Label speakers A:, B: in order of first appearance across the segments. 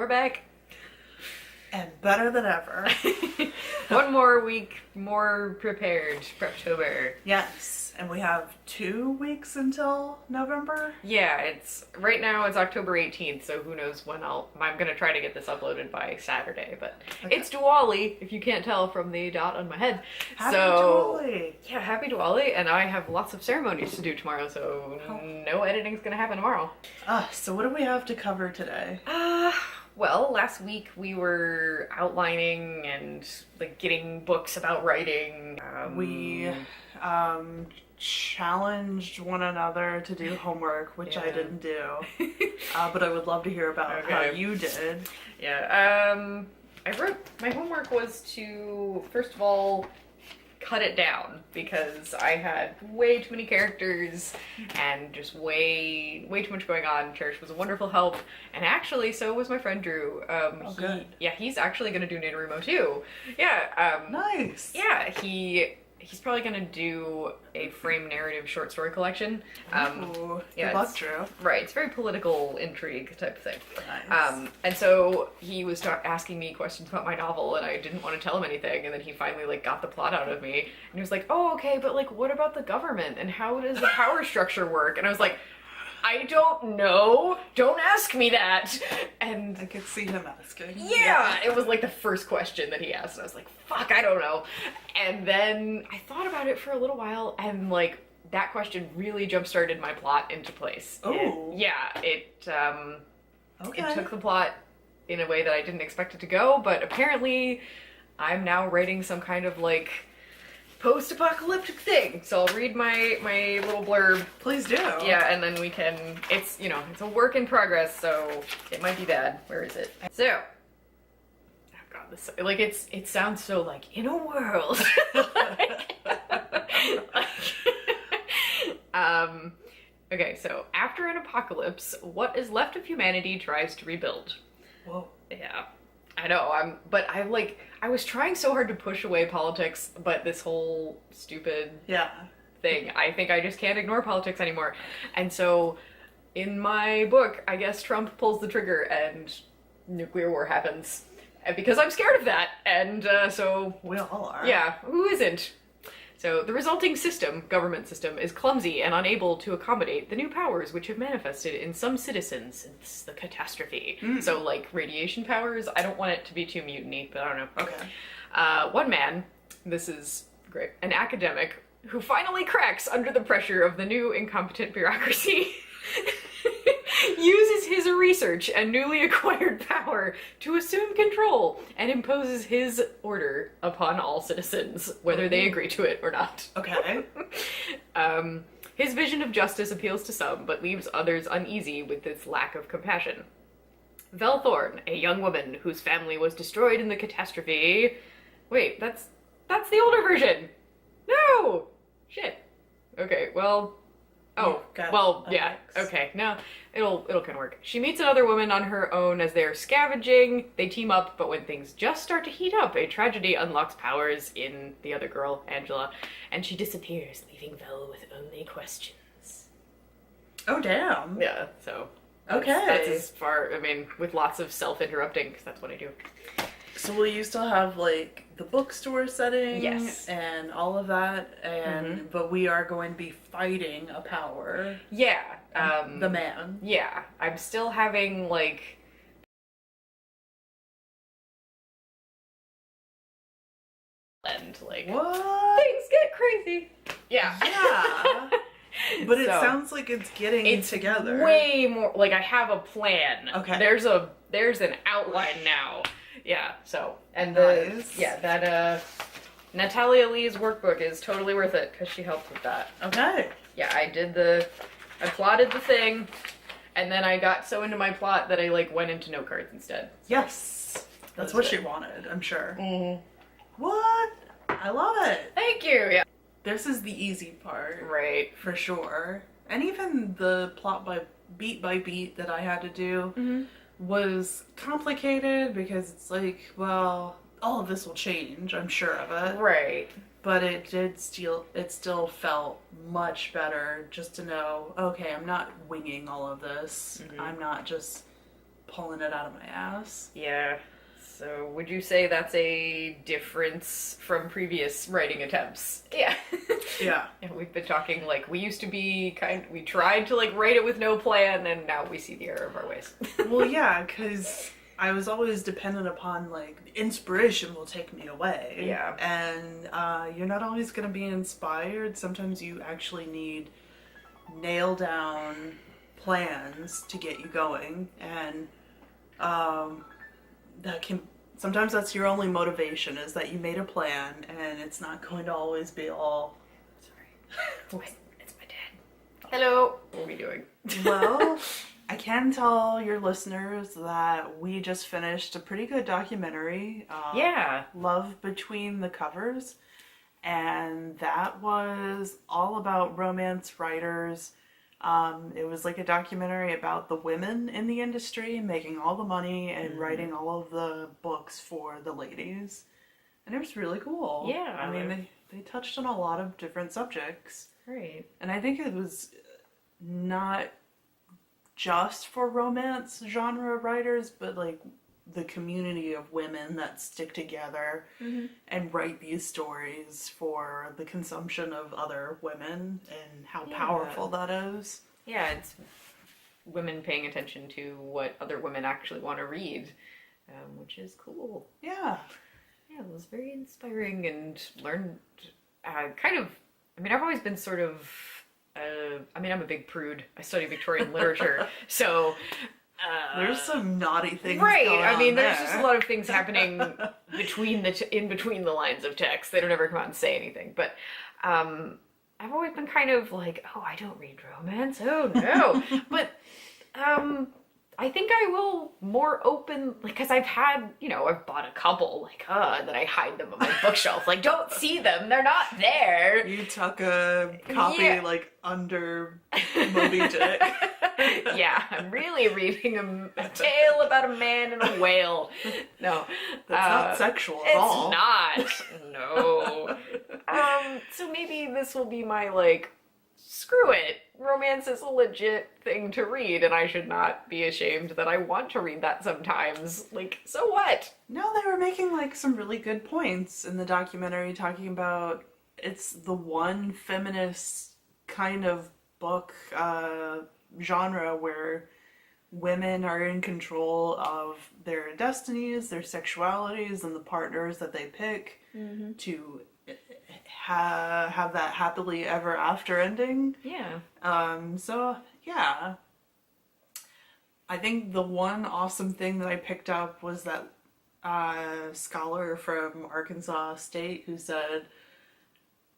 A: We're back.
B: And better than ever.
A: One more week, more prepared. PrepTober.
B: Yes, and we have 2 weeks until November.
A: Yeah, right now it's October 18th, so who knows when I'm gonna try to get this uploaded by Saturday, but
B: Okay.
A: It's Diwali, if you can't tell from the dot on my head.
B: Happy Diwali!
A: Yeah, happy Diwali, and I have lots of ceremonies to do tomorrow, so no editing's gonna happen tomorrow.
B: So what do we have to cover today?
A: Well, last week we were outlining and like getting books about writing.
B: We challenged one another to do homework, which I didn't do. But I would love to hear about how you did.
A: Yeah, my homework was to, first of all, cut it down because I had way too many characters and just way too much going on. Charish was a wonderful help, and actually so was my friend Drew.
B: Good.
A: Yeah, he's actually gonna do NaNoWriMo too. Yeah.
B: Nice.
A: Yeah, he's probably gonna do a frame narrative short story collection.
B: Ooh, good luck, Drew.
A: Right, it's very political intrigue type of thing.
B: Nice.
A: And so he was asking me questions about my novel, and I didn't want to tell him anything, and then he finally like got the plot out of me, and he was like, oh, okay, but like what about the government, and how does the power structure work? And I was like, I don't know. Don't ask me that. And
B: I could see him asking.
A: yeah, it was like the first question that he asked. And I was like, fuck, I don't know. And then I thought about it for a little while, and like that question really jump-started my plot into place.
B: Oh.
A: It
B: Okay.
A: took the plot in a way that I didn't expect it to go, but apparently I'm now writing some kind of like post-apocalyptic thing. So I'll read my little blurb.
B: Please do.
A: Yeah, and then we can, it's a work in progress, so it might be bad. Where is it? So, oh god, this, like, it sounds so, like, in a world. Okay, so, after an apocalypse, what is left of humanity tries to rebuild.
B: Whoa.
A: Yeah. I know, I was trying so hard to push away politics, but this whole stupid thing, I think I just can't ignore politics anymore. And so, in my book, I guess Trump pulls the trigger and nuclear war happens. And because I'm scared of that, and so...
B: We all are.
A: Yeah, who isn't? So, the resulting government system, is clumsy and unable to accommodate the new powers which have manifested in some citizens since the catastrophe. So, like, radiation powers, I don't want it to be too mutiny, but I don't know.
B: Okay.
A: One man, this is great, an academic, who finally cracks under the pressure of the new incompetent bureaucracy, uses his research and newly acquired power to assume control and imposes his order upon all citizens, whether they agree to it or not.
B: Okay.
A: His vision of justice appeals to some, but leaves others uneasy with its lack of compassion. Vel Thorne, a young woman whose family was destroyed in the catastrophe... Wait, that's the older version! No! Shit. Okay, well... Oh, well, yeah, okay, no, it'll kind of work. She meets another woman on her own as they're scavenging. They team up, but when things just start to heat up, a tragedy unlocks powers in the other girl, Angela, and she disappears, leaving Vel with only questions.
B: Oh, damn.
A: Yeah, so...
B: Okay.
A: That's as far, I mean, with lots of self-interrupting, because that's what I do.
B: So will you still have, like, the bookstore setting?
A: Yes.
B: And all of that, and but we are going to be fighting a power.
A: Yeah.
B: The man.
A: Yeah. I'm still having, like... And, like...
B: What?
A: Things get crazy. Yeah.
B: Yeah. But it
A: So,
B: sounds like it's getting together.
A: Way more, like, I have a plan.
B: Okay.
A: There's an outline now. Yeah, so, and
B: Nice.
A: that, Natalia Leigh's workbook is totally worth it, because she helped with that.
B: Okay.
A: Yeah, I plotted the thing, and then I got so into my plot that I, like, went into note cards instead.
B: Yes. That's what she wanted, I'm sure.
A: Mm-hmm.
B: What? I love it.
A: Thank you, yeah.
B: This is the easy part.
A: Right.
B: For sure. And even the plot by beat that I had to do was complicated because it's like, well, all of this will change, I'm sure of it.
A: Right.
B: But it still felt much better just to know, okay, I'm not winging all of this. I'm not just pulling it out of my ass.
A: Yeah. So would you say that's a difference from previous writing attempts? Yeah.
B: Yeah.
A: And we've been talking, like, we used to be we tried to, like, write it with no plan, and now we see the error of our ways.
B: Well, yeah, because I was always dependent upon, like, inspiration will take me away.
A: Yeah.
B: And you're not always going to be inspired. Sometimes you actually need nail down plans to get you going. And sometimes that's your only motivation, is that you made a plan and it's not going to always be all...
A: Sorry. Wait, it's my dad. Hello. What are we doing?
B: Well, I can tell your listeners that we just finished a pretty good documentary.
A: Yeah.
B: Love Between the Covers. And that was all about romance writers. It was like a documentary about the women in the industry making all the money and writing all of the books for the ladies. And it was really cool.
A: Yeah.
B: I mean, they touched on a lot of different subjects.
A: Great.
B: And I think it was not just for romance genre writers, but like the community of women that stick together and write these stories for the consumption of other women, and how powerful that is.
A: Yeah, it's women paying attention to what other women actually want to read, which is cool.
B: Yeah.
A: Yeah, it was very inspiring, and learned I've always been sort of, I'm a big prude. I study Victorian literature, so...
B: there's some naughty things
A: right.
B: going on
A: There's
B: there.
A: just a lot of things happening in between the lines of text. They don't ever come out and say anything. But I've always been kind of like, oh, I don't read romance. Oh no. But I think I will more open, like, because I've bought a couple, like, and then I hide them on my bookshelf. Like, don't see them. They're not there.
B: You tuck a copy like under Moby Dick.
A: Yeah, I'm really reading a tale about a man and a whale. No.
B: That's not sexual at all.
A: It's not. No. So maybe this will be my, like, screw it. Romance is a legit thing to read, and I should not be ashamed that I want to read that sometimes. Like, so what?
B: No, they were making, like, some really good points in the documentary, talking about it's the one feminist kind of book, genre where women are in control of their destinies, their sexualities, and the partners that they pick to have that happily ever after ending.
A: Yeah.
B: So yeah, I think the one awesome thing that I picked up was that scholar from Arkansas State who said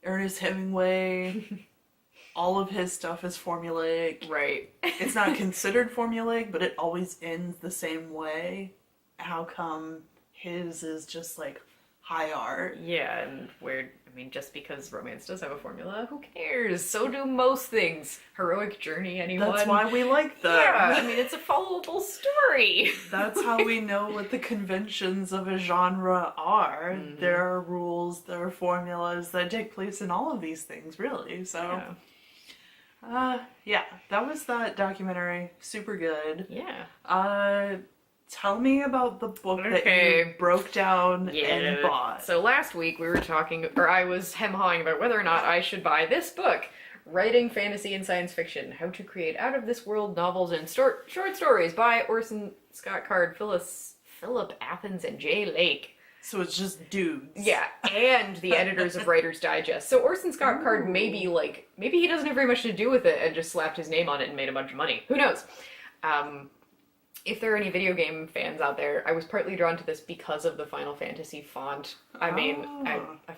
B: Ernest Hemingway, all of his stuff is formulaic.
A: Right.
B: It's not considered formulaic, but it always ends the same way. How come his is just like high art?
A: Yeah, and just because romance does have a formula, who cares? So do most things. Heroic journey, anyone?
B: That's why we like them.
A: Yeah, it's a followable story.
B: That's how we know what the conventions of a genre are. There are rules, there are formulas that take place in all of these things, really. So, yeah, that was that documentary. Super good.
A: Yeah.
B: Tell me about the book that you broke down and bought.
A: So last week we were talking, or I was hem-hawing about whether or not I should buy this book, Writing Fantasy and Science Fiction, How to Create Out-of-This-World Novels and Short Stories by Orson Scott Card, Philip Athens, and Jay Lake.
B: So it's just dudes.
A: Yeah, and the editors of Writer's Digest. So Orson Scott Card maybe he doesn't have very much to do with it and just slapped his name on it and made a bunch of money. Who knows? If there are any video game fans out there, I was partly drawn to this because of the Final Fantasy font. I've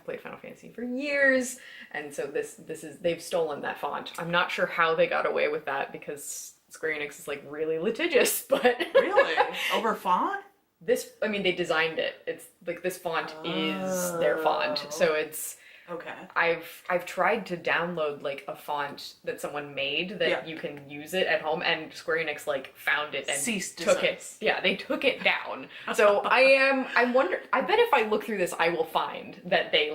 A: played Final Fantasy for years, and so they've stolen that font. I'm not sure how they got away with that because Square Enix is like really litigious, but
B: Really? Over font?
A: They designed it. It's like this font is their font, so it's.
B: Okay.
A: I've tried to download like a font that someone made that you can use it at home, and Square Enix found it and took it. Yeah, they took it down. So I wonder. I bet if I look through this, I will find that they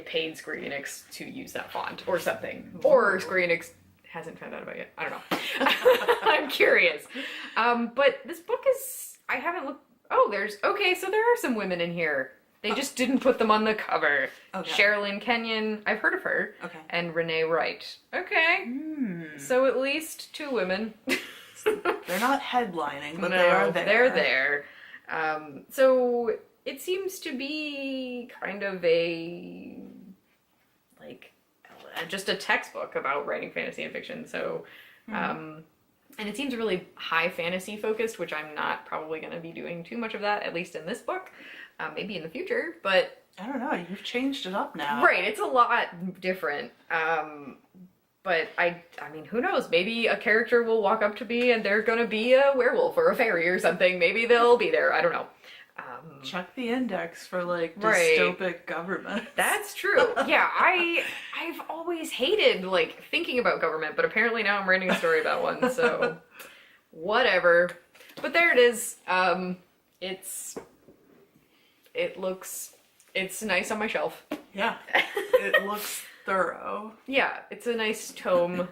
A: paid Square Enix to use that font or something, or Square Enix hasn't found out about it yet. I don't know. I'm curious. But this book is, I haven't looked, so there are some women in here. They just didn't put them on the cover.
B: Okay.
A: Sherilyn Kenyon, I've heard of her.
B: Okay.
A: And Renee Wright. Okay. So at least 2 women.
B: They're not headlining, but
A: No,
B: they are there.
A: They're there. So it seems to be kind of just a textbook about writing fantasy and fiction. So, and it seems really high fantasy focused, which I'm not probably going to be doing too much of that, at least in this book. Maybe in the future, but...
B: I don't know, you've changed it up now.
A: Right, it's a lot different. But I mean, who knows? Maybe a character will walk up to me and they're gonna be a werewolf or a fairy or something. Maybe they'll be there. I don't know.
B: Check the index for, like,
A: Right.
B: dystopic government.
A: That's true. Yeah, I've always hated, like, thinking about government, but apparently now I'm writing a story about one, so... whatever. But there it is. It's nice on my shelf.
B: Yeah. It looks thorough.
A: Yeah, it's a nice tome.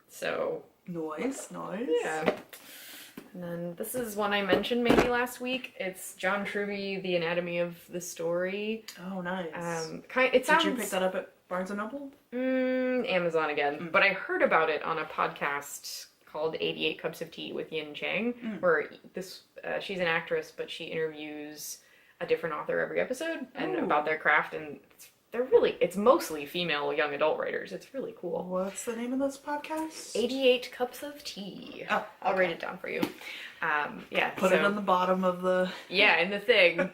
A: So...
B: Noise.
A: Yeah. And then this is one I mentioned maybe last week. It's John Truby, The Anatomy of the Story.
B: Oh, nice.
A: It sounds...
B: Did you pick that up at Barnes & Noble?
A: Amazon again. But I heard about it on a podcast called 88 Cups of Tea with Yin Chang, where she's an actress, but she interviews a different author every episode and about their craft, and it's mostly female young adult writers. It's really cool.
B: What's the name of this podcast?
A: 88 Cups of Tea.
B: Oh,
A: I'll write it down for you. Yeah.
B: Put it on the bottom of the...
A: Yeah, in the thing.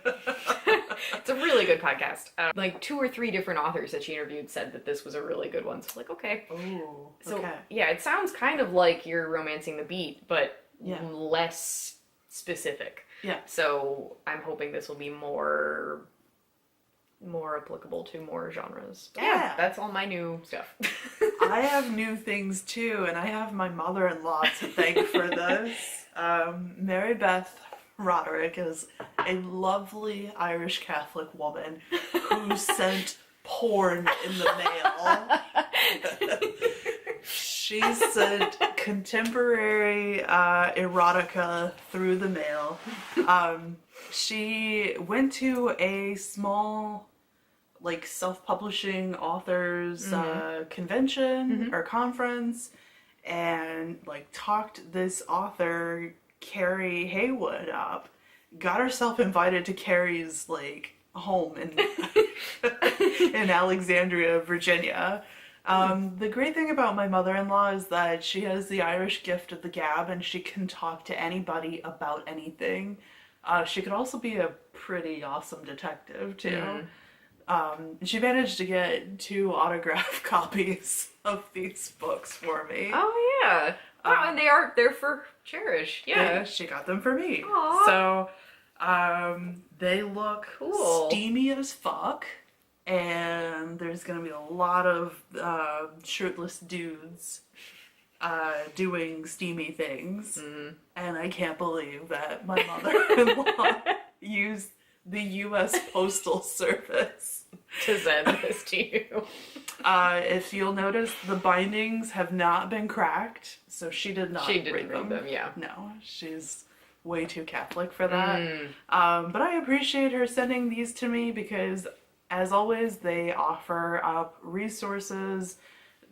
A: It's a really good podcast. Like 2 or 3 different authors that she interviewed said that this was a really good one. So like, okay.
B: Oh,
A: So
B: okay.
A: yeah, it sounds kind of like you're romancing the beat, but less specific.
B: Yeah.
A: So I'm hoping this will be more applicable to more genres. But
B: Yeah.
A: that's all my new stuff.
B: I have new things too, and I have my mother-in-law to thank for this. Mary Beth Roderick is a lovely Irish Catholic woman who sent porn in the mail. She sent contemporary erotica through the mail. She went to a small, like, self-publishing authors convention or conference, and, like, talked this author, Carrie Haywood, up. Got herself invited to Carrie's, like, home in in Alexandria, Virginia. The great thing about my mother-in-law is that she has the Irish gift of the gab, and she can talk to anybody about anything. She could also be a pretty awesome detective, too. She managed to get 2 autographed copies of these books for me.
A: Oh, yeah. Wow, and they're for Charish. Yeah.
B: She got them for me.
A: Aww.
B: So, they look
A: Cool.
B: steamy as fuck. And there's gonna be a lot of shirtless dudes doing steamy things. And I can't believe that my mother-in-law used the U.S. Postal Service
A: To send this to you.
B: If you'll notice, the bindings have not been cracked, so she did not
A: She didn't
B: read them.
A: read them, yeah.
B: No, she's way too Catholic for that. But I appreciate her sending these to me because, as always, they offer up resources.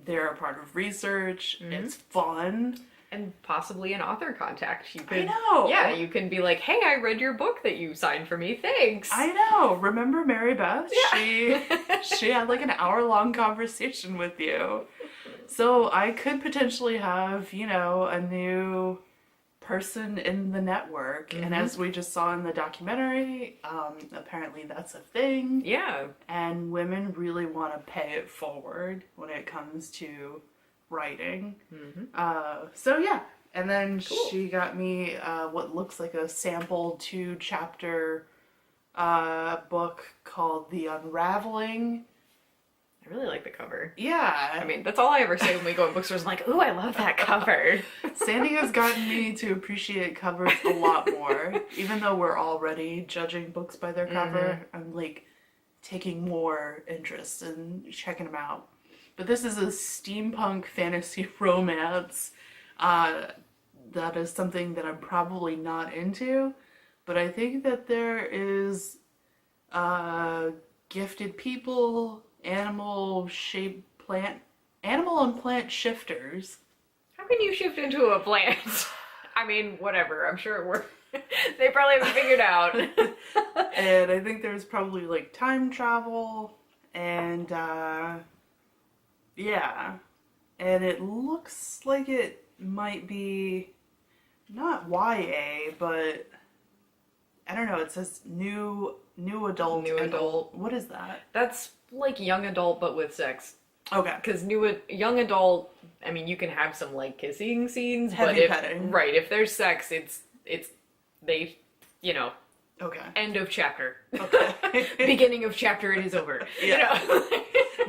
B: They're a part of research. It's fun.
A: And possibly an author contact. You could,
B: I know.
A: Yeah, you can be like, hey, I read your book that you signed for me. Thanks.
B: I know. Remember Mary Beth?
A: Yeah.
B: She had like an hour-long conversation with you. So I could potentially have, you know, a new person in the network. And as we just saw in the documentary, apparently that's a thing.
A: Yeah.
B: And women really want to pay it forward when it comes to writing. So yeah. And then she got me what looks like a sample 2-chapter book called The Unraveling.
A: I really like the cover.
B: Yeah.
A: I mean, that's all I ever say when we go in bookstores. I'm like, ooh, I love that cover.
B: Sandy has gotten me to appreciate covers a lot more. Even though we're already judging books by their cover, I'm like taking more interest in checking them out. But this is a steampunk fantasy romance that is something that I'm probably not into, but I think that there is gifted people, animal and plant shifters.
A: How can you shift into a plant? I mean, whatever. I'm sure it works. They probably haven't figured out.
B: And I think there's probably like time travel and yeah. And it looks like it might be not YA, but I don't know, it says new adult.
A: New adult.
B: What is that?
A: That's like young adult but with sex.
B: Okay.
A: Because young adult, I mean, you can have some like kissing scenes,
B: Heavy
A: but
B: petting.
A: Right, if there's sex, it's they, you know.
B: Okay.
A: End of chapter.
B: Okay.
A: Beginning of chapter, it is over.
B: Yeah.
A: You know?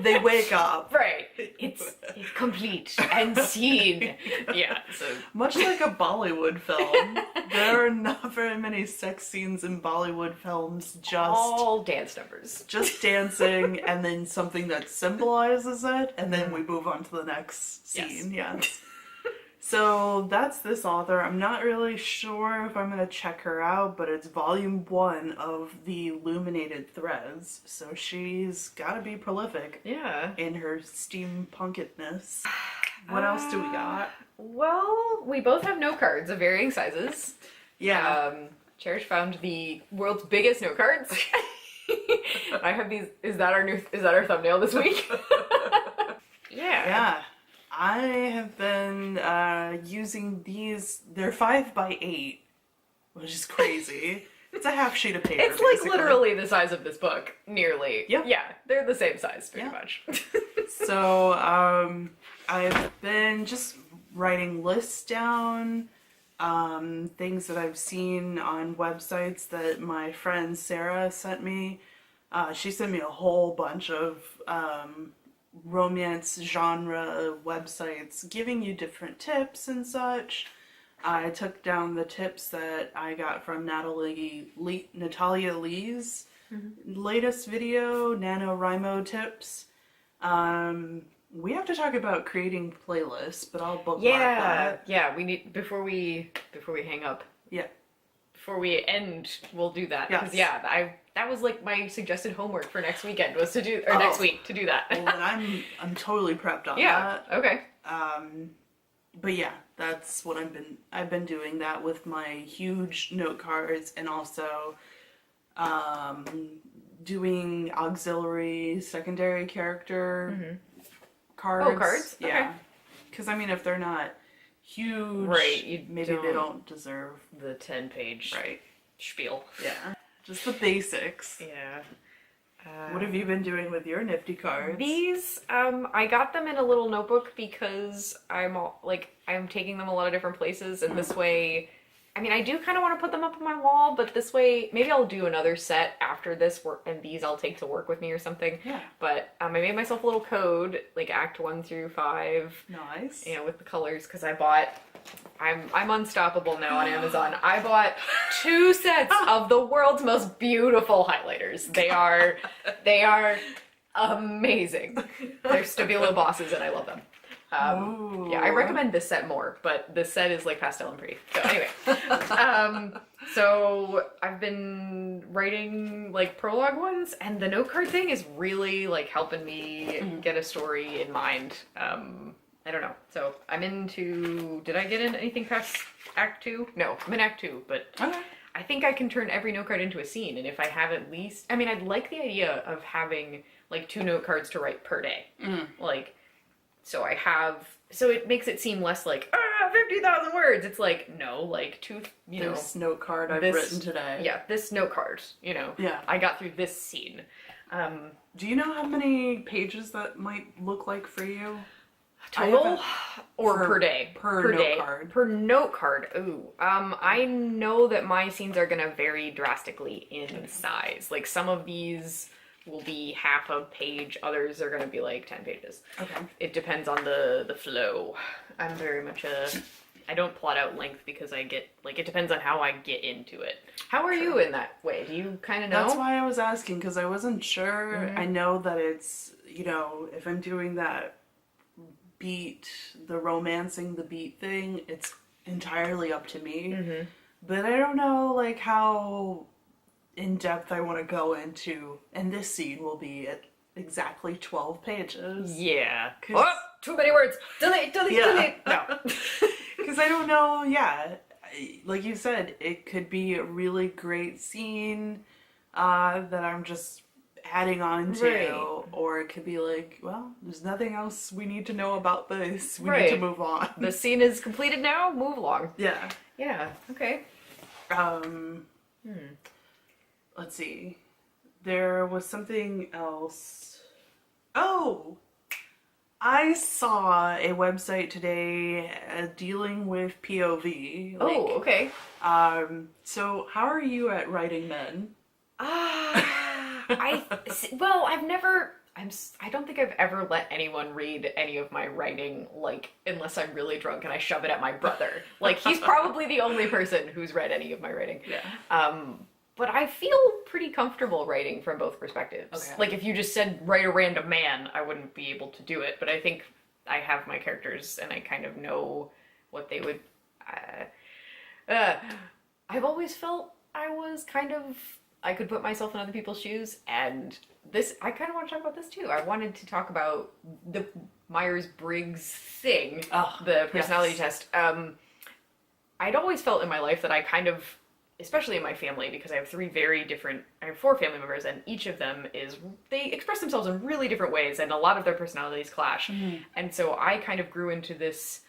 B: They wake up.
A: Right. It's complete and seen. Yeah. So
B: much like a Bollywood film, there are not very many sex scenes in Bollywood films. Just
A: all dance numbers.
B: Just dancing, and then something that symbolizes it, and then we move on to the next scene. Yes. So that's this author. I'm not really sure if I'm going to check her out, but it's volume 1 of the Illuminated Threads. So she's got to be prolific.
A: Yeah.
B: In her steampunkedness. What else do we got?
A: Well, we both have note cards of varying sizes.
B: Yeah.
A: Cherish found the world's biggest note cards. I have these. Is that our thumbnail this week? Yeah.
B: Yeah. I have been using these. They're 5x8, which is crazy. It's a half sheet of paper.
A: It's like basically literally the size of this book, nearly.
B: Yep.
A: Yeah, they're the same size, pretty much.
B: So, I've been just writing lists down, things that I've seen on websites that my friend Sarah sent me. She sent me a whole bunch of romance genre websites giving you different tips and such. I took down the tips that I got from Natalia Leigh's latest video, NaNoWriMo tips. We have to talk about creating playlists, but I'll bookmark that.
A: Yeah, we need before we hang up.
B: Yeah.
A: Before we end, we'll do that. Because that was like my suggested homework for next weekend was to do next week to do that.
B: Well, then I'm totally prepped on that.
A: Yeah. Okay.
B: But yeah, that's what I've been doing that with my huge note cards, and also doing auxiliary secondary character cards.
A: Oh, cards?
B: Yeah.
A: Okay.
B: Because I mean, if they're not huge,
A: right,
B: maybe they don't deserve
A: the 10-page spiel.
B: Yeah. Just the basics.
A: Yeah.
B: What have you been doing with your nifty cards?
A: These, I got them in a little notebook because I'm taking them a lot of different places, and this way, I mean, I do kind of want to put them up on my wall, but this way, maybe I'll do another set after this work, and these I'll take to work with me or something.
B: Yeah.
A: But I made myself a little code, like Act 1 through 5.
B: Nice.
A: You know, with the colors, because I'm unstoppable now on Amazon. I bought 2 sets of the world's most beautiful highlighters. They are amazing. They're Stabilo bosses, and I love them. Yeah, I recommend this set more, but this set is like pastel and pretty. So anyway, so I've been writing like prologue ones, and the note card thing is really like helping me get a story in mind. I don't know. So I'm into. Did I get in anything past Act 2? No, I'm in Act 2, but I think I can turn every note card into a scene. And if I have at least, I mean, I'd like the idea of having like 2 note cards to write per day. Like, so it makes it seem less like 50,000 words. It's like no, like 2.
B: This note card I've written today.
A: Yeah, this note card.
B: Yeah.
A: I got through this scene.
B: Do you know how many pages that might look like for you?
A: Total or per day?
B: Per note
A: day.
B: card.
A: Per note card. Ooh. I know that my scenes are gonna vary drastically in size. Like some of these will be half a page, others are gonna be like 10 pages.
B: Okay.
A: It depends on the flow. I'm very much I don't plot out length because I get, like, it depends on how I get into it. How are you in that way? Do you kind of know?
B: That's why I was asking, because I wasn't sure. I know that it's, if I'm doing that beat, the romancing the beat thing, it's entirely up to me.
A: Mm-hmm.
B: But I don't know, like, how in depth I want to go into, and this scene will be at exactly 12 pages.
A: Yeah. Oh, too many words. Delete. No.
B: Because I don't know, like you said, it could be a really great scene that I'm just adding on to,
A: Right.
B: or it could be like, well, there's nothing else we need to know about this. We
A: Right.
B: need to move on.
A: The scene is completed now. Move along.
B: Yeah.
A: Yeah. Okay.
B: Let's see. There was something else. Oh! I saw a website today dealing with POV.
A: Oh, okay.
B: So how are you at writing men?
A: I don't think I've ever let anyone read any of my writing, like, unless I'm really drunk and I shove it at my brother. Like, he's probably the only person who's read any of my writing.
B: Yeah.
A: But I feel pretty comfortable writing from both perspectives.
B: Okay.
A: Like, if you just said, write a random man, I wouldn't be able to do it. But I think I have my characters and I kind of know what they would... I've always felt I could put myself in other people's shoes, and I kind of want to talk about this too. I wanted to talk about the Myers-Briggs thing, the personality test. I'd always felt in my life that I kind of, especially in my family, because I have 4 family members, and each of them they express themselves in really different ways, and a lot of their personalities clash. Mm-hmm. And so I kind of grew into this,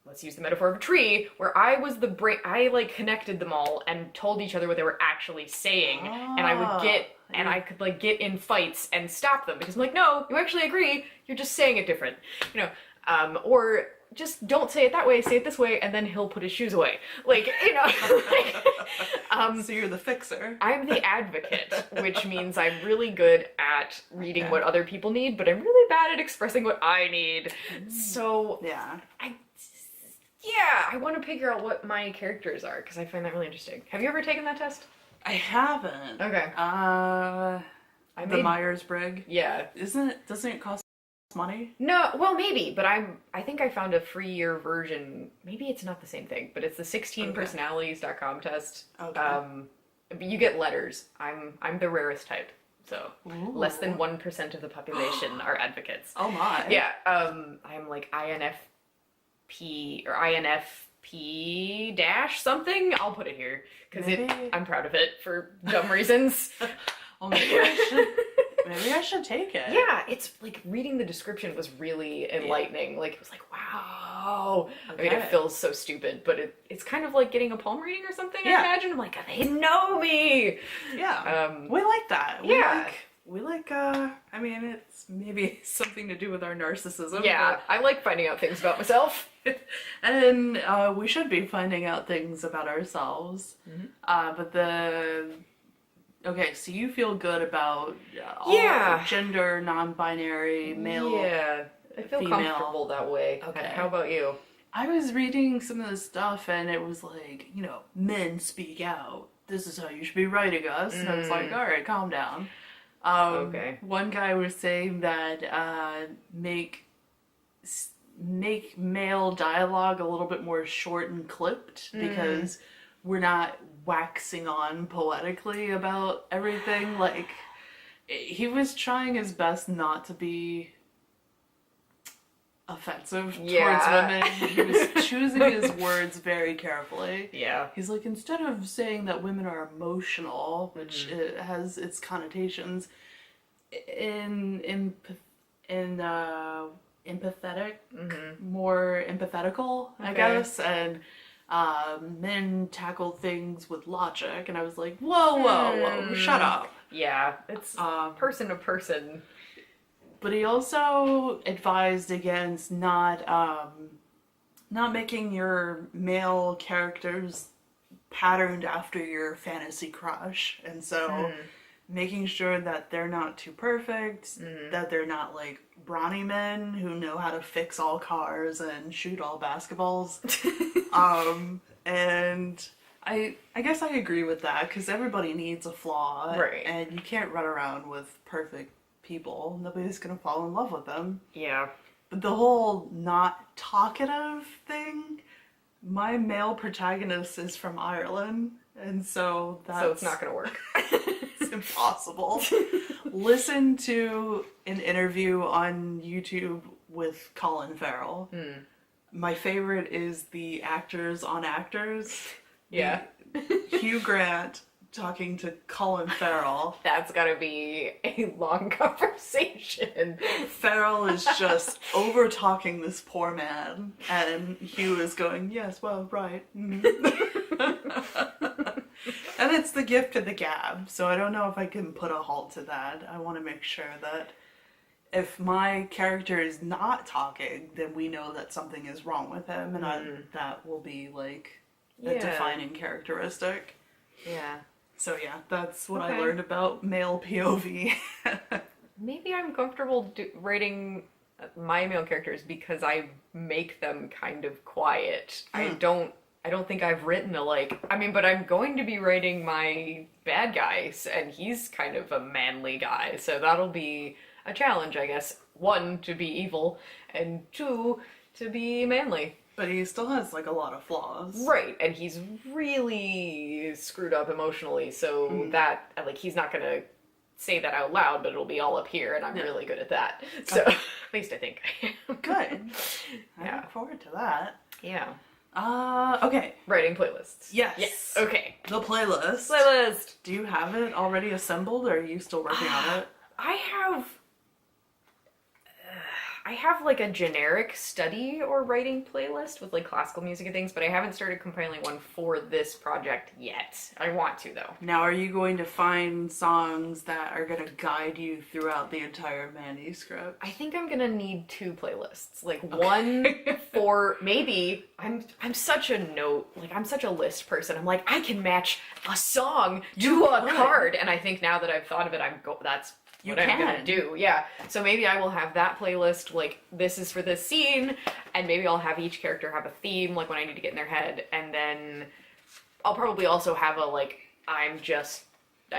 A: let's use the metaphor of a tree, where I was the brain. I like connected them all and told each other what they were actually saying, and I could get in fights and stop them because I'm like, no, you actually agree, you're just saying it different, or just don't say it that way, say it this way, and then he'll put his shoes away,
B: So you're the fixer.
A: I'm the advocate, which means I'm really good at reading what other people need, but I'm really bad at expressing what I need. So I want to figure out what my characters are, because I find that really interesting. Have you ever taken that test?
B: I haven't.
A: Okay.
B: The Myers-Briggs?
A: Yeah.
B: Doesn't it cost money?
A: No, well, maybe, but I think I found a free year version. Maybe it's not the same thing, but it's the 16personalities.com test.
B: Okay.
A: But you get letters. I'm the rarest type, so less than 1% of the population are advocates.
B: Oh my.
A: Yeah. I'm like INFP or INFP dash something. I'll put it here because I'm proud of it for dumb reasons.
B: Well, maybe I should take it.
A: Yeah, it's like reading the description was really enlightening. Like, it was like, wow. Okay. I mean, it feels so stupid, but it's kind of like getting a palm reading or something, I imagine. I'm like, they know me.
B: Yeah. We like that. We like, I mean, it's maybe something to do with our narcissism.
A: Yeah, I like finding out things about myself.
B: And we should be finding out things about ourselves. Mm-hmm. Okay, so you feel good about all gender, non-binary, male,
A: yeah, I feel
B: female.
A: comfortable that way.
B: Okay.
A: How about you?
B: I was reading some of this stuff and it was like, men speak out. This is how you should be writing us. And I was like, all right, calm down.
A: Okay.
B: One guy was saying that make male dialogue a little bit more short and clipped because we're not waxing on poetically about everything. Like, he was trying his best not to be offensive towards women. He was choosing his words very carefully. Yeah. He's like, instead of saying that women are emotional, which it has its connotations, empathetic, more empathetical, I guess, and men tackle things with logic, and I was like, whoa, shut up.
A: Yeah, it's person to person.
B: But he also advised against not making your male characters patterned after your fantasy crush, and so making sure that they're not too perfect, that they're not like brawny men who know how to fix all cars and shoot all basketballs. And I guess I agree with that, because everybody needs a flaw,
A: right?
B: And you can't run around with perfect people. Nobody's gonna fall in love with them.
A: Yeah.
B: the whole not talkative thing, my male protagonist is from Ireland, and so
A: it's not gonna work.
B: It's impossible. Listen to an interview on YouTube with Colin Farrell. My favorite is the Actors on Actors.
A: Yeah.
B: Hugh Grant talking to Colin Farrell.
A: That's gotta be a long conversation.
B: Farrell is just over talking this poor man, and Hugh is going, yes, well, right. And it's the gift of the gab, so I don't know if I can put a halt to that. I want to make sure that if my character is not talking, then we know that something is wrong with him, and that will be like a defining characteristic.
A: Yeah.
B: So yeah, that's what I learned about male POV.
A: Maybe I'm comfortable writing my male characters because I make them kind of quiet. I don't think I've written but I'm going to be writing my bad guys, and he's kind of a manly guy, so that'll be a challenge, I guess. 1, to be evil, and 2, to be manly.
B: But he still has, like, a lot of flaws.
A: Right, and he's really screwed up emotionally, so that, like, he's not gonna say that out loud, but it'll be all up here, and I'm really good at that. So, at least I think I am.
B: Good. I look forward to that.
A: Yeah.
B: Okay.
A: Writing playlists.
B: Yes.
A: Yes. Okay.
B: The playlist.
A: Playlist.
B: Do you have it already assembled, or are you still working on it?
A: I have like a generic study or writing playlist with like classical music and things, but I haven't started compiling one for this project yet. I want to, though.
B: Now, are you going to find songs that are going to guide you throughout the entire manuscript?
A: I think I'm gonna need 2 playlists. Like one for maybe I'm such a list person. I'm like, I can match a song to a card, and I think now that I've thought of it, that's what I'm gonna do. Yeah. So maybe I will have that playlist, like, this is for this scene, and maybe I'll have each character have a theme, like, when I need to get in their head, and then I'll probably also have I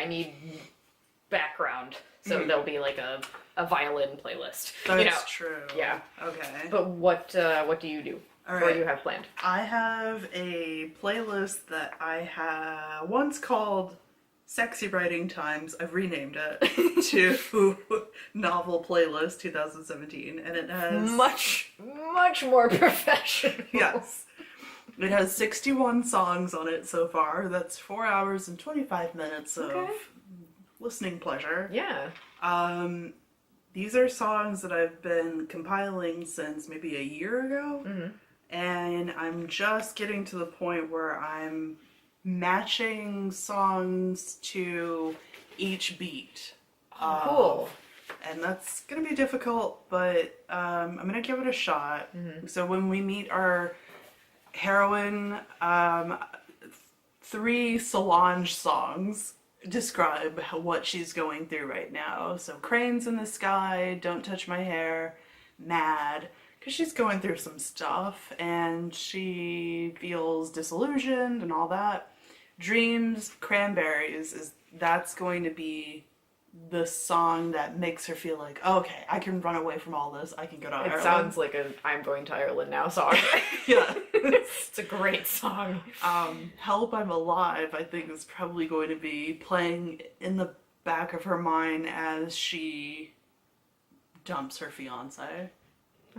A: need background, so there'll be, like, a violin playlist.
B: That's true.
A: Yeah.
B: Okay.
A: But what do you do?
B: All
A: Or
B: right.
A: do you have planned?
B: I have a playlist that I once called Sexy Writing Times. I've renamed it to Novel Playlist 2017, and it has
A: much more professional.
B: Yes. It has 61 songs on it so far. That's 4 hours and 25 minutes of listening pleasure.
A: Yeah.
B: These are songs that I've been compiling since maybe a year ago, and I'm just getting to the point where I'm matching songs to each beat.
A: Cool.
B: And that's gonna be difficult, but I'm gonna give it a shot. So when we meet our heroine, 3 Solange songs describe what she's going through right now. So Cranes in the Sky, Don't Touch My Hair, Mad, because she's going through some stuff and she feels disillusioned and all that. Dreams, Cranberries, that's going to be the song that makes her feel like, oh, okay, I can run away from all this, I can go to Ireland.
A: It sounds like a I'm Going to Ireland Now song.
B: Yeah.
A: It's a great song.
B: Help, I'm Alive, I think, is probably going to be playing in the back of her mind as she dumps her fiance.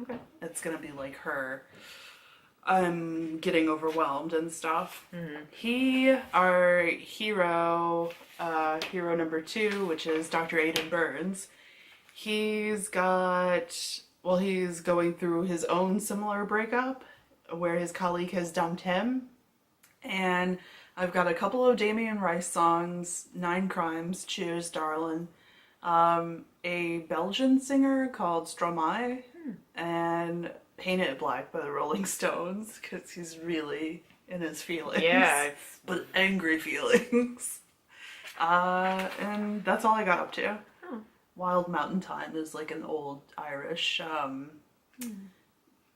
A: Okay.
B: It's gonna be like her getting overwhelmed and stuff. Our hero, hero number 2, which is Dr. Aidan Burns, he's going through his own similar breakup where his colleague has dumped him. And I've got a couple of Damien Rice songs, 9 Crimes, Cheers Darlin', a Belgian singer called Stromae, and Paint It Black by the Rolling Stones, because he's really in his feelings.
A: Yeah.
B: But angry feelings. And that's all I got up to.
A: Oh.
B: Wild Mountain Time is like an old Irish,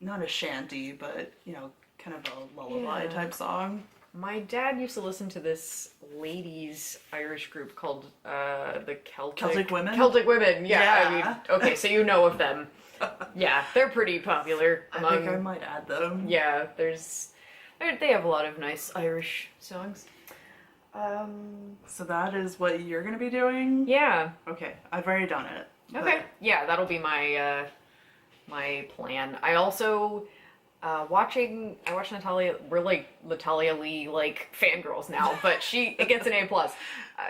B: not a shanty, but, kind of a lullaby type song.
A: My dad used to listen to this ladies' Irish group called the
B: Celtic Women?
A: Celtic Women, yeah. I
B: Yeah.
A: mean, okay, so you know of them. Yeah, they're pretty popular among...
B: I think I might add them.
A: Yeah, they have a lot of nice Irish songs.
B: So that is what you're gonna be doing?
A: Yeah.
B: Okay, I've already done it.
A: Okay. Yeah, that'll be my my plan. I also I watched Natalia. We're like Natalia Leigh like fangirls now, but it gets an A+.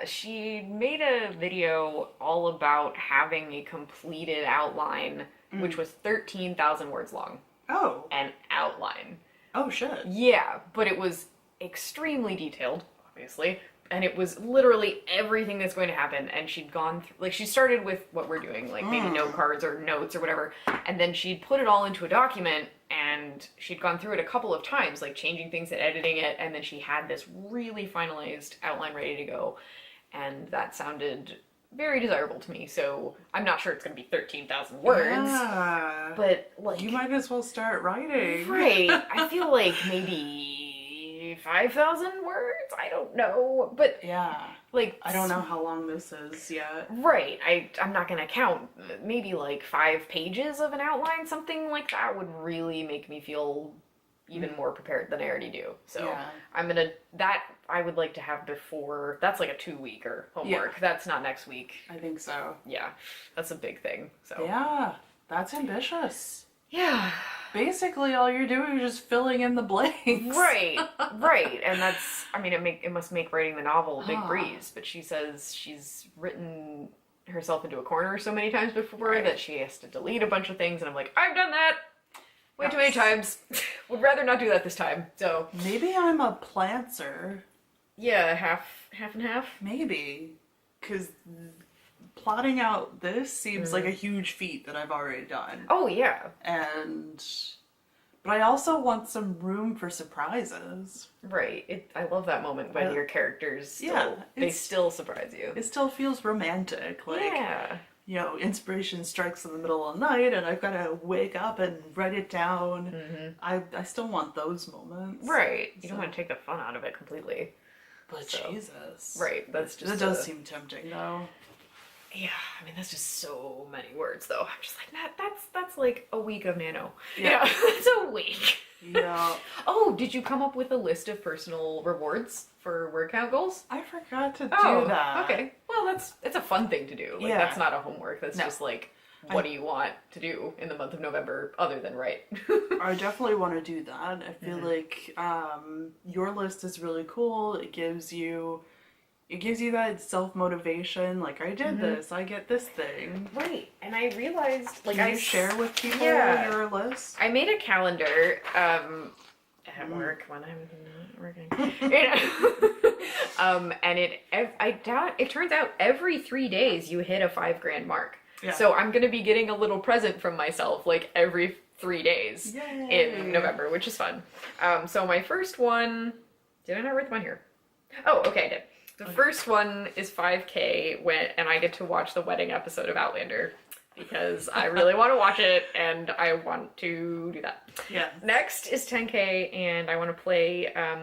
A: She made a video all about having a completed outline, which was 13,000 words long.
B: Oh.
A: An outline.
B: Oh shit.
A: Yeah, but it was extremely detailed, obviously, and it was literally everything that's going to happen. And she'd gone through, like, she started with what we're doing, like maybe note cards or notes or whatever, and then she'd put it all into a document, and she'd gone through it a couple of times, like changing things and editing it, and then she had this really finalized outline ready to go, and that sounded very desirable to me. So I'm not sure it's going to be 13,000 words,
B: Yeah.
A: but like,
B: You might as well start writing.
A: right? I feel like maybe 5,000 words. I don't know, but
B: Yeah.
A: like,
B: I don't know how long this is yet.
A: right. I'm not gonna count. Maybe like 5 pages of an outline, something like that would really make me feel even more prepared than I already do. So
B: Yeah.
A: I would like to have before. That's like a 2-weeker homework.
B: Yeah.
A: That's not next week.
B: I think so.
A: Yeah, that's a big thing. So
B: Yeah. That's ambitious.
A: yeah.
B: Basically, all you're doing is just filling in the blanks.
A: Right, right, and that's, I mean, it must make writing the novel a big breeze, but she says she's written herself into a corner so many times before that she has to delete a bunch of things, and I'm like, I've done that way too many times. Would rather not do that this time, so.
B: Maybe I'm a plantser.
A: Yeah, half and half.
B: Maybe. Because plotting out this seems like a huge feat that I've already done.
A: Oh, yeah.
B: But I also want some room for surprises.
A: Right. I love that moment when your characters still surprise you.
B: It still feels romantic. Like,
A: yeah.
B: you know, inspiration strikes in the middle of the night and I've got to wake up and write it down. Mm-hmm. I still want those moments.
A: Right. You don't want to take the fun out of it completely.
B: But Jesus.
A: Right. That's just...
B: That does seem tempting, though.
A: Yeah, I mean, that's just so many words, though. I'm just like, that's like a week of Nano.
B: Yeah.
A: That's a week.
B: Yeah.
A: Oh, did you come up with a list of personal rewards for word count goals?
B: I forgot to do that.
A: Okay. Well, it's a fun thing to do. Like, that's not a homework. That's just like, what do you want to do in the month of November other than write?
B: I definitely want to do that. I feel like your list is really cool. It gives you that self-motivation, like, I did this, I get this thing.
A: Right, and I realized, like,
B: Can you share with people your list? I
A: made a calendar, at work when I'm not working. And it turns out every 3 days you hit a $5,000 mark. Yeah. So I'm gonna be getting a little present from myself, like, every 3 days in November, which is fun. So my first one, did I not write them on here? Oh, okay, I did. The first one is 5K and I get to watch the wedding episode of Outlander because I really want to watch it and I want to do that.
B: Yeah.
A: Next is 10K and I want to play, I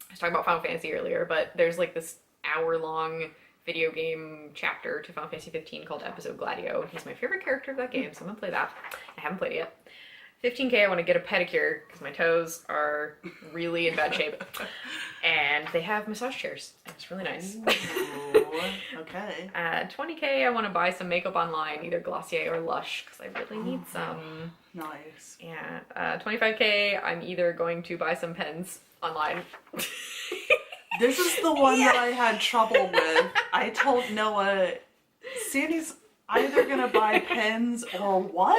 A: was talking about Final Fantasy earlier, but there's like this hour-long video game chapter to Final Fantasy 15 called Episode Gladio. He's my favorite character of that game, so I'm going to play that. I haven't played it yet. 15K, I want to get a pedicure because my toes are really in bad shape. And they have massage chairs. And it's really nice.
B: Ooh, okay.
A: 20K, I want to buy some makeup online, either Glossier or Lush, because I really need some.
B: Nice.
A: Yeah. 25K, I'm either going to buy some pens online.
B: This is the one that I had trouble with. I told Noah, Sandy's either going to buy pens or what?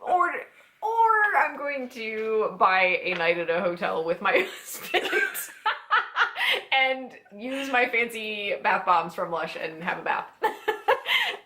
A: Or I'm going to buy a night at a hotel with my husband and use my fancy bath bombs from Lush and have a bath.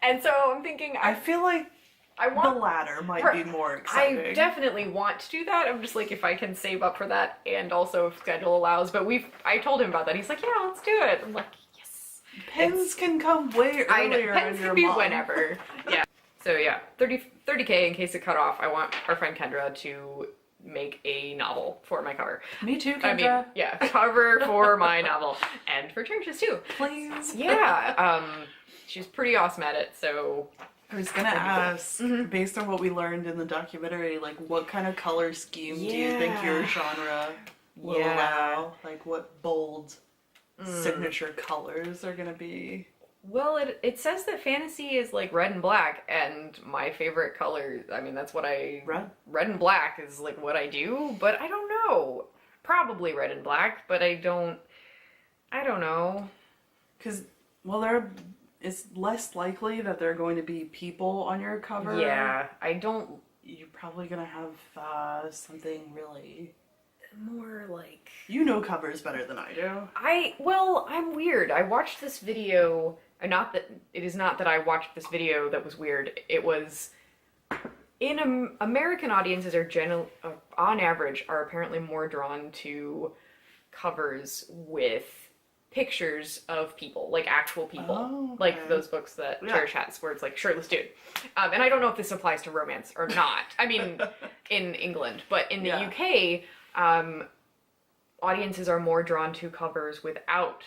A: And so I'm thinking,
B: I feel like the latter might be more exciting.
A: I definitely want to do that. I'm just like, if I can save up for that and also if schedule allows. But I told him about that. He's like, yeah, let's do it. I'm like, yes.
B: Pens can come way earlier.
A: I know. Pens
B: in your
A: can be
B: month.
A: whenever. Yeah. So yeah, 30K in case it cut off. I want our friend Kendra to make a novel for my cover.
B: Me too, Kendra.
A: I mean, yeah, cover for my novel. And for Charish's too.
B: Please.
A: Yeah. She's pretty awesome at it, so...
B: I was gonna ask, based on what we learned in the documentary, like, what kind of color scheme do you think your genre will allow? Like, what bold signature colors are gonna be?
A: Well, it says that fantasy is like red and black, and my favorite color, I mean, that's what red and black is like what I do, but I don't know. Probably red and black, but I don't know.
B: Because, well, it's less likely that there are going to be people on your cover.
A: Yeah,
B: You're probably gonna have something really...
A: more like...
B: You know covers better than I do.
A: I'm weird. I watched this video, it is not that I watched this video that was weird. It was, American audiences are on average, are apparently more drawn to covers with pictures of people, like actual people.
B: Oh, okay.
A: Like those books that Charish has, where it's like shirtless dude. And I don't know if this applies to romance or not. I mean, in England, but in the UK, audiences are more drawn to covers without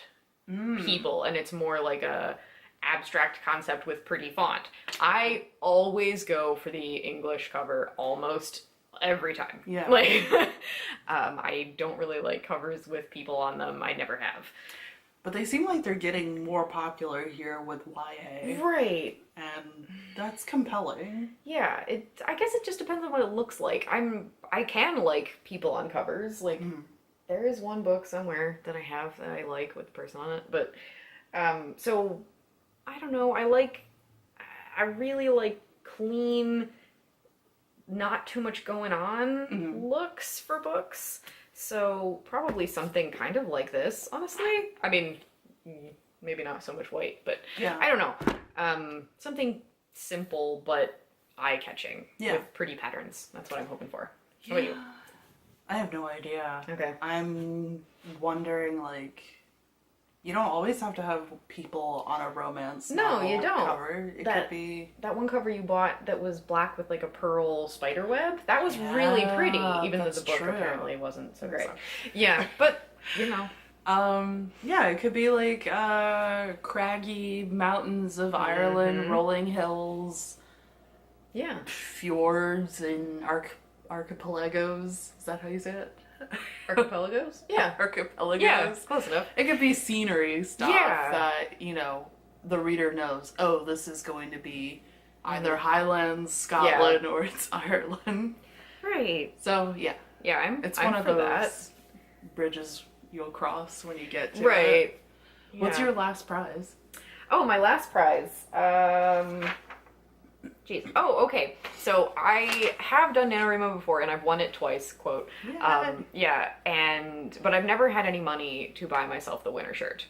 A: people, and it's more like a abstract concept with pretty font. I always go for the English cover almost every time.
B: Yeah.
A: Like, I don't really like covers with people on them. I never have.
B: But they seem like they're getting more popular here with YA.
A: Right.
B: And that's compelling.
A: Yeah, I guess it just depends on what it looks like. I can like people on covers. Like, there is one book somewhere that I have that I like with the person on it. But, so, I don't know. I really like clean, not too much going on looks for books. So probably something kind of like this, honestly. I mean, maybe not so much white, but I don't know. Something simple but eye-catching with pretty patterns. That's what I'm hoping for. How about you?
B: I have no idea.
A: Okay.
B: I'm wondering, like, you don't always have to have people on a romance novel
A: you don't.
B: cover. It could be...
A: That one cover you bought that was black with, like, a pearl spider web, that was really pretty, even though the book apparently wasn't so great. Yeah, but, you know.
B: Yeah, it could be, like, craggy mountains of Ireland, rolling hills.
A: Yeah.
B: Fjords and archipelagos. Is that how you say it?
A: Archipelagos? Yeah.
B: Archipelagos.
A: Yeah, close enough.
B: It could be scenery stuff that, you know, the reader knows, oh, this is going to be either Highlands, Scotland, or it's Ireland.
A: Right.
B: So, yeah.
A: Yeah,
B: It's
A: I'm
B: one of
A: for
B: those
A: that.
B: bridges you'll cross when you get to it.
A: Yeah.
B: What's your last prize?
A: Oh, my last prize. Jeez. Oh, okay. So I have done NaNoWriMo before, and I've won it twice, quote. But I've never had any money to buy myself the winner shirt.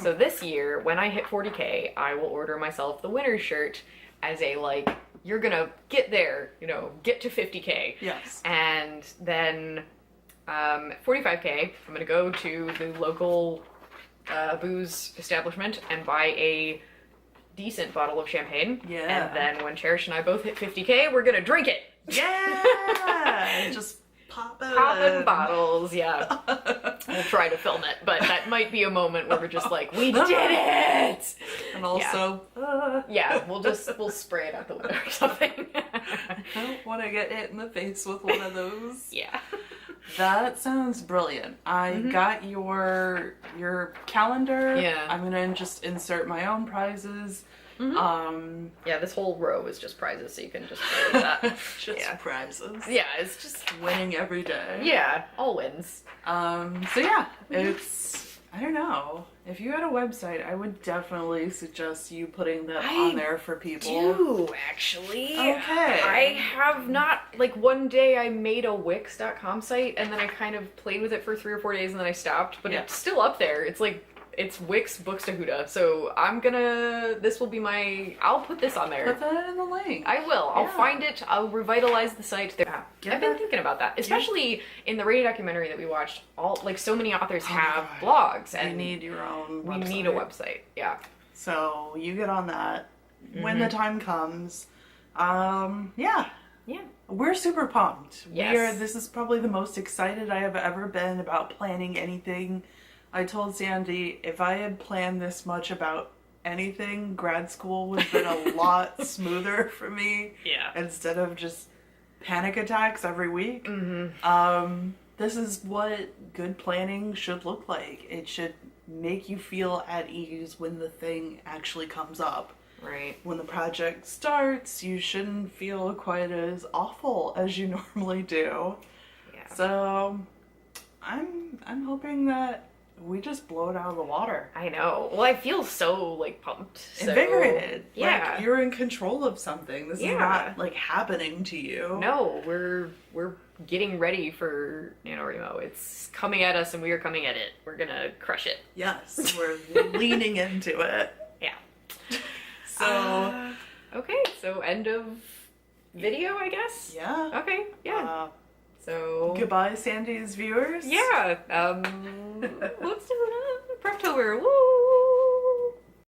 A: So this year, when I hit 40K, I will order myself the winner shirt as a, like, you're gonna get there, you know, get to 50K.
B: Yes.
A: And then, 45K, I'm gonna go to the local booze establishment and buy a decent bottle of champagne.
B: Yeah.
A: And then when Charish and I both hit 50K, we're gonna drink it.
B: Yeah. Just
A: popping bottles. Yeah. We'll try to film it, but that might be a moment where we're just like, we did it.
B: And also,
A: we'll spray it out the window or something.
B: I don't want to get hit in the face with one of those.
A: Yeah.
B: That sounds brilliant. I got your calendar.
A: Yeah.
B: I'm gonna just insert my own prizes.
A: Yeah, this whole row is just prizes, so you can just play that.
B: Just prizes.
A: Yeah, it's just
B: winning every day.
A: Yeah, all wins.
B: So yeah, it's, I don't know. If you had a website, I would definitely suggest you putting that on there for people.
A: Do actually.
B: Okay.
A: I have not, like, one day I made a Wix.com site and then I kind of played with it for 3 or 4 days and then I stopped, but it's still up there. It's like, it's Wix Books to Huda, so this will be I'll put this on there.
B: Put that in the link.
A: I will. I'll find it. I'll revitalize the site. I've been thinking about that, especially in the radio documentary that we watched. So many authors have blogs, and
B: you need your own website.
A: We need a website. Yeah.
B: So you get on that when the time comes. Yeah.
A: Yeah.
B: We're super pumped.
A: Yes.
B: This is probably the most excited I have ever been about planning anything. I told Sandy if I had planned this much about anything, grad school would have been a lot smoother for me.
A: Yeah.
B: Instead of just panic attacks every week. This is what good planning should look like. It should make you feel at ease when the thing actually comes up.
A: Right.
B: When the project starts, you shouldn't feel quite as awful as you normally do.
A: Yeah.
B: So I'm hoping that we just blow it out of the water.
A: I know. Well, I feel so, like, pumped. So,
B: Invigorated.
A: yeah.
B: Like, you're in control of something. This is not, like, happening to you.
A: No, we're getting ready for NaNoWriMo. It's coming at us and we are coming at it. We're gonna crush it.
B: Yes, we're leaning into it.
A: Yeah.
B: So...
A: okay, so end of video, I guess?
B: yeah.
A: Okay, yeah. So...
B: goodbye, Sandy's viewers.
A: yeah, let's do PrepTober, woo!